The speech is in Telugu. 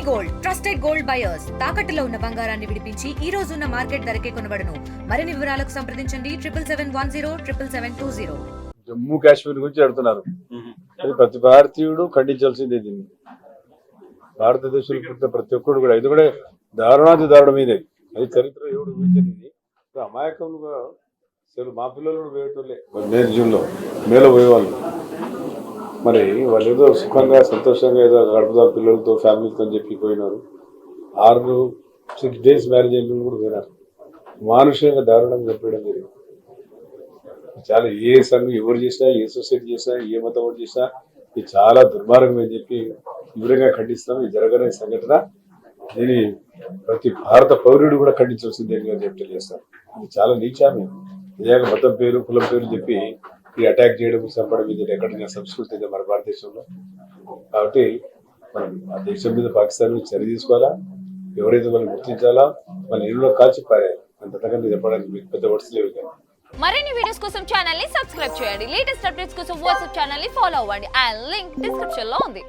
గోల్డ్ ట్రస్టెడ్ గోల్డ్ బయర్స్ తాకట్టులో ఉన్న బంగారాన్ని విడిపించి ఈ రోజు ఉన్న మార్కెట్ ధరకే కొనబడును. మరిన్ని వివరాలకు సంప్రదించండి 7771077720. జమ్మూ కాశ్మీర్ గురించి అడుగుతున్నారు. అది ప్రతి భారతీయుడు ఖండించాల్సిందే. దీన్ని భారతదేశంలో పుట్టిన ప్రతి ఒక్కరు కూడా ఇది కూడా దారుణాది దారుణం ఇదే. అది చరిత్ర ఎవడు ఊహించనిది. అమాయకంగా అసలు మా పిల్లలు కూడా పోయేటోళ్ళే మే జూన్లో మేలో పోయేవాళ్ళు. మరి వాళ్ళు ఏదో సుఖంగా సంతోషంగా ఏదో గడుపుతారు పిల్లలతో ఫ్యామిలీతో అని చెప్పి పోయినారు. 6 days మ్యారేజ్ అయిన కూడా పోయినారు. మానుషంగా దారుణంగా చెప్పడం జరిగింది. చాలా ఏ సంఘం ఎవరు చేసినా, ఏ సొసైటీ చేసినా, ఏ మతం ఎవరు చేసినా ఇది చాలా దుర్మార్గం అని చెప్పి తీవ్రంగా ఖండిస్తాం. ఇది జరగని సంఘటన. దీన్ని ప్రతి భారత పౌరుడు కూడా ఖండించాల్సిందే అని చెప్పి తెలియజేస్తాం. ఇది చాలా నీచామి. నిజంగా మతం పేరు కులం పేరు చెప్పి ఈ అటాక్ చేయడం చంపడం ఇది ఎక్కడైనా సంస్కృతి ಇದೆ మన భారతదేశంలో. కాబట్టి మనం ఆ దేశం మీద పాకిస్తాన్ చర్య తీసుకోవాలా. ఎవరైతే మనం గుర్తించాలా, మన ఇల్లులో కాల్చి పారేయాలి. అంతకంటే చెప్పడానికి మీకు పెద్ద వర్డ్స్ లేవు. మరిన్ని వీడియోస్ కోసం ఛానల్ ని సబ్స్క్రైబ్ చేయండి. లేటెస్ట్ అప్డేట్స్ కోసం వాట్సాప్ ఛానల్ ని ఫాలో అవ్వండి. అండ్ లింక్ డిస్క్రిప్షన్ లో ఉంది.